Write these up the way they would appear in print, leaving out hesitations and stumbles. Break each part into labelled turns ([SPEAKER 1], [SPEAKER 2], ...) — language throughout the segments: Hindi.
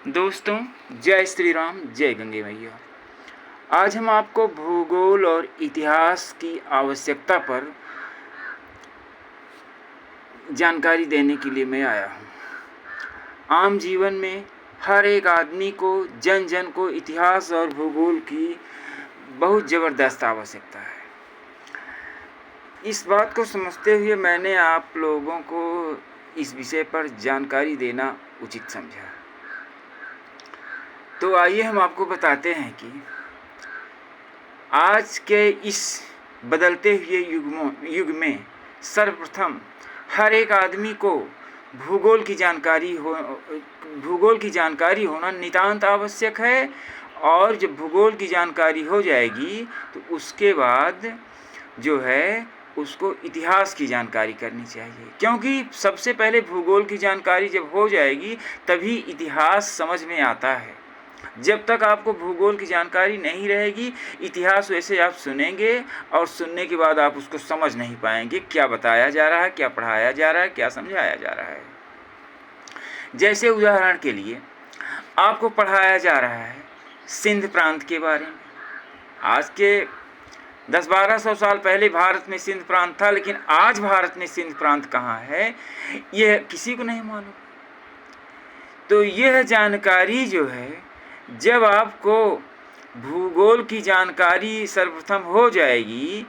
[SPEAKER 1] दोस्तों, जय श्री राम, जय गंगे मैया। आज हम आपको भूगोल और इतिहास की आवश्यकता पर जानकारी देने के लिए मैं आया हूँ। आम जीवन में हर एक आदमी को, जन जन को इतिहास और भूगोल की बहुत ज़बरदस्त आवश्यकता है। इस बात को समझते हुए मैंने आप लोगों को इस विषय पर जानकारी देना उचित समझा। तो आइए हम आपको बताते हैं कि आज के इस बदलते हुए युग में सर्वप्रथम हर एक आदमी को भूगोल की जानकारी होना नितांत आवश्यक है। और जब भूगोल की जानकारी हो जाएगी तो उसके बाद जो है उसको इतिहास की जानकारी करनी चाहिए, क्योंकि सबसे पहले भूगोल की जानकारी जब हो जाएगी तभी इतिहास समझ में आता है। जब तक आपको भूगोल की जानकारी नहीं रहेगी, इतिहास वैसे आप सुनेंगे और सुनने के बाद आप उसको समझ नहीं पाएंगे, क्या बताया जा रहा है, क्या पढ़ाया जा रहा है, क्या समझाया जा रहा है। जैसे उदाहरण के लिए आपको पढ़ाया जा रहा है सिंध प्रांत के बारे में। आज के 10-1200 साल पहले भारत में सिंध प्रांत था, लेकिन आज भारत में सिंध प्रांत कहाँ है यह किसी को नहीं मालूम। तो यह जानकारी जो है, जब आपको भूगोल की जानकारी सर्वप्रथम हो जाएगी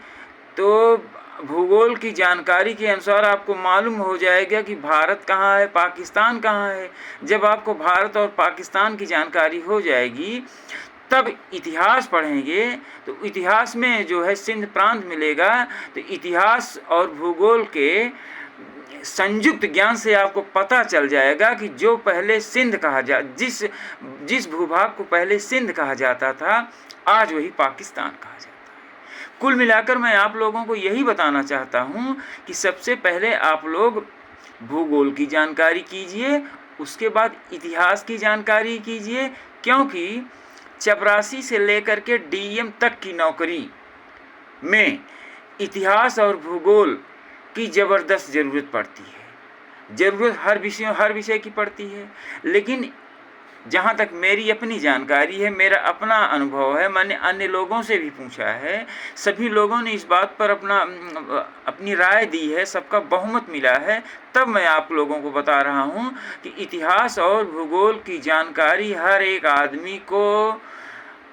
[SPEAKER 1] तो भूगोल की जानकारी के अनुसार आपको मालूम हो जाएगा कि भारत कहाँ है, पाकिस्तान कहाँ है। जब आपको भारत और पाकिस्तान की जानकारी हो जाएगी तब इतिहास पढ़ेंगे तो इतिहास में जो है सिंध प्रांत मिलेगा। तो इतिहास और भूगोल के संयुक्त ज्ञान से आपको पता चल जाएगा कि जो पहले सिंध कहा जिस भूभाग को पहले सिंध कहा जाता था, आज वही पाकिस्तान कहा जाता है। कुल मिलाकर मैं आप लोगों को यही बताना चाहता हूँ कि सबसे पहले आप लोग भूगोल की जानकारी कीजिए, उसके बाद इतिहास की जानकारी कीजिए, क्योंकि चपरासी से लेकर के डीएम तक की नौकरी में इतिहास और भूगोल की ज़बरदस्त ज़रूरत पड़ती है। ज़रूरत हर विषय की पड़ती है, लेकिन जहाँ तक मेरी अपनी जानकारी है, मेरा अपना अनुभव है, मैंने अन्य लोगों से भी पूछा है, सभी लोगों ने इस बात पर अपनी राय दी है, सबका बहुमत मिला है। तब मैं आप लोगों को बता रहा हूँ कि इतिहास और भूगोल की जानकारी हर एक आदमी को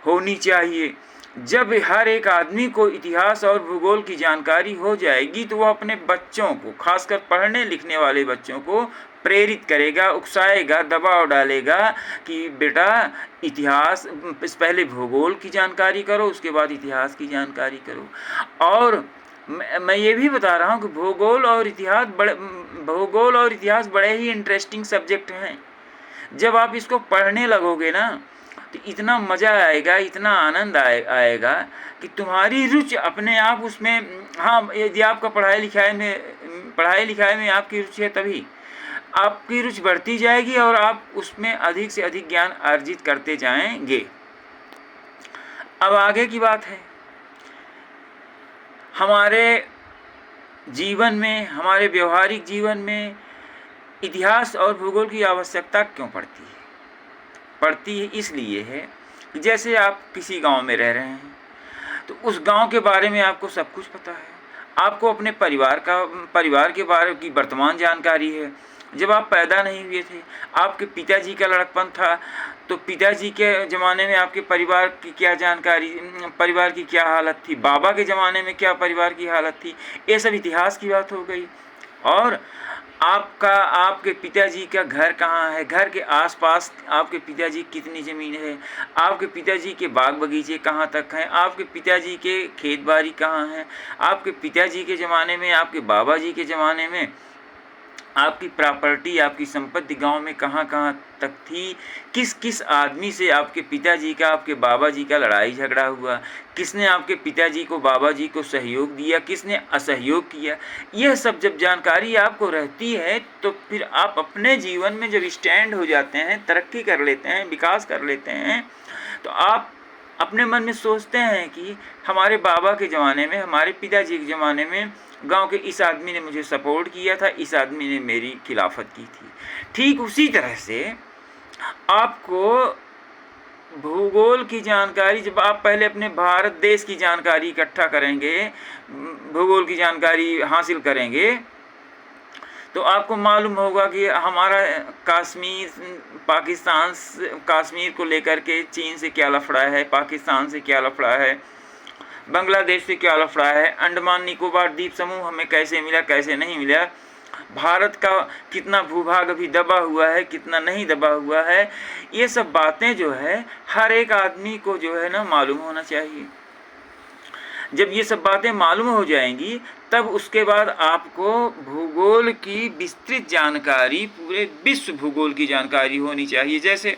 [SPEAKER 1] होनी चाहिए। जब हर एक आदमी को इतिहास और भूगोल की जानकारी हो जाएगी तो वह अपने बच्चों को, खासकर पढ़ने लिखने वाले बच्चों को प्रेरित करेगा, उकसाएगा, दबाव डालेगा कि बेटा इतिहास पहले भूगोल की जानकारी करो, उसके बाद इतिहास की जानकारी करो। और मैं ये भी बता रहा हूँ कि भूगोल और इतिहास बड़े ही इंटरेस्टिंग सब्जेक्ट हैं। जब आप इसको पढ़ने लगोगे ना तो इतना मज़ा आएगा, इतना आनंद आएगा कि तुम्हारी रुचि अपने आप उसमें, हाँ, यदि आपका पढ़ाई लिखाई में आपकी रुचि है तभी आपकी रुचि बढ़ती जाएगी और आप उसमें अधिक से अधिक ज्ञान अर्जित करते जाएंगे। अब आगे की बात है, हमारे जीवन में, हमारे व्यवहारिक जीवन में इतिहास और भूगोल की आवश्यकता क्यों पड़ती है? पड़ती है इसलिए है कि जैसे आप किसी गांव में रह रहे हैं तो उस गांव के बारे में आपको सब कुछ पता है, आपको अपने परिवार के बारे की वर्तमान जानकारी है। जब आप पैदा नहीं हुए थे, आपके पिताजी का लड़कपन था, तो पिताजी के ज़माने में आपके परिवार की क्या जानकारी, परिवार की क्या हालत थी, बाबा के ज़माने में क्या परिवार की हालत थी, ये सब इतिहास की बात हो गई। और आपके पिताजी का घर कहाँ है, घर के आसपास आपके पिताजी कितनी ज़मीन है, आपके पिताजी के बाग बगीचे कहाँ तक हैं, आपके पिताजी के खेत बाड़ी कहाँ हैं, आपके पिताजी के ज़माने में, आपके बाबा जी के ज़माने में आपकी प्रॉपर्टी, आपकी संपत्ति गांव में कहाँ कहाँ तक थी, किस किस आदमी से आपके पिताजी का, आपके बाबा जी का लड़ाई झगड़ा हुआ, किसने आपके पिताजी को, बाबा जी को सहयोग दिया, किसने असहयोग किया। यह सब जब जानकारी आपको रहती है तो फिर आप अपने जीवन में जब स्टैंड हो जाते हैं, तरक्की कर लेते हैं, विकास कर लेते हैं, तो आप अपने मन में सोचते हैं कि हमारे बाबा के ज़माने में, हमारे पिताजी के ज़माने में गांव के इस आदमी ने मुझे सपोर्ट किया था, इस आदमी ने मेरी खिलाफत की थी। ठीक उसी तरह से आपको भूगोल की जानकारी, जब आप पहले अपने भारत देश की जानकारी इकट्ठा करेंगे, भूगोल की जानकारी हासिल करेंगे, तो आपको मालूम होगा कि हमारा कश्मीर, पाकिस्तान कश्मीर को लेकर के चीन से क्या लफड़ा है, पाकिस्तान से क्या लफड़ा है, बांग्लादेश से क्या लफड़ा है, अंडमान निकोबार द्वीप समूह हमें कैसे मिला, कैसे नहीं मिला, भारत का कितना भूभाग अभी दबा हुआ है, कितना नहीं दबा हुआ है, ये सब बातें जो है हर एक आदमी को जो है ना मालूम होना चाहिए। जब ये सब बातें मालूम हो जाएंगी तब उसके बाद आपको भूगोल की विस्तृत जानकारी, पूरे विश्व भूगोल की जानकारी होनी चाहिए। जैसे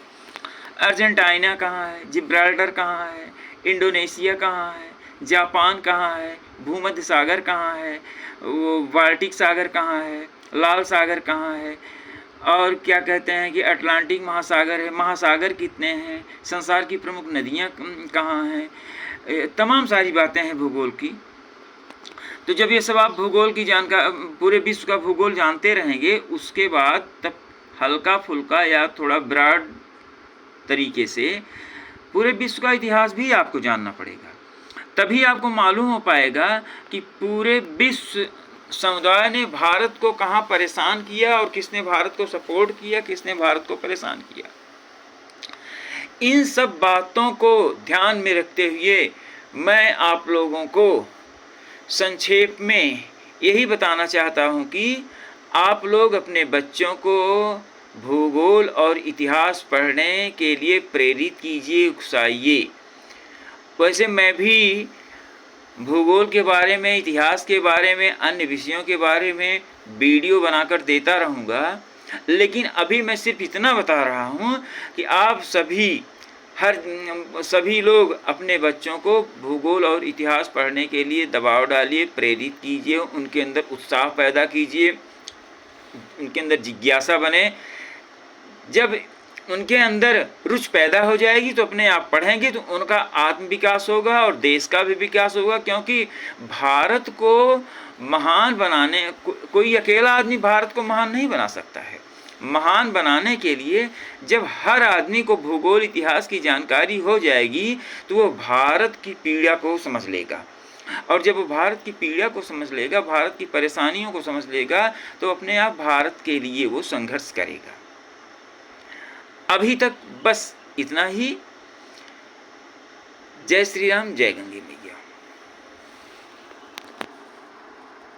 [SPEAKER 1] अर्जेंटीना कहाँ है, जिब्राल्टर कहाँ है, इंडोनेशिया कहाँ है, जापान कहाँ है, भूमध्य सागर कहाँ है, वो बाल्टिक सागर कहाँ है, लाल सागर कहाँ है, और क्या कहते हैं कि अटलांटिक महासागर है, महासागर कितने हैं, संसार की प्रमुख नदियाँ कहाँ हैं, तमाम सारी बातें हैं भूगोल की। तो जब ये सब आप भूगोल की जानकारी, पूरे विश्व का भूगोल जानते रहेंगे, उसके बाद तब हल्का फुल्का या थोड़ा ब्रॉड तरीके से पूरे विश्व का इतिहास भी आपको जानना पड़ेगा। तभी आपको मालूम हो पाएगा कि पूरे विश्व समुदाय ने भारत को कहाँ परेशान किया और किसने भारत को सपोर्ट किया, किसने भारत को परेशान किया। इन सब बातों को ध्यान में रखते हुए मैं आप लोगों को संक्षेप में यही बताना चाहता हूँ कि आप लोग अपने बच्चों को भूगोल और इतिहास पढ़ने के लिए प्रेरित कीजिए, उकसाइए। वैसे मैं भी भूगोल के बारे में, इतिहास के बारे में, अन्य विषयों के बारे में वीडियो बनाकर देता रहूँगा, लेकिन अभी मैं सिर्फ इतना बता रहा हूँ कि आप सभी लोग अपने बच्चों को भूगोल और इतिहास पढ़ने के लिए दबाव डालिए, प्रेरित कीजिए, उनके अंदर उत्साह पैदा कीजिए, उनके अंदर जिज्ञासा बने। जब उनके अंदर रुचि पैदा हो जाएगी तो अपने आप पढ़ेंगे तो उनका आत्म विकास होगा और देश का भी विकास होगा। क्योंकि भारत को महान बनाने, कोई अकेला आदमी भारत को महान नहीं बना सकता है। महान बनाने के लिए जब हर आदमी को भूगोल इतिहास की जानकारी हो जाएगी तो वो भारत की पीड़ा को समझ लेगा, और जब वो भारत की पीड़ा को समझ लेगा, भारत की परेशानियों को समझ लेगा, तो अपने आप भारत के लिए वो संघर्ष करेगा। अभी तक बस इतना ही। जय श्री राम, जय गंगे मैया।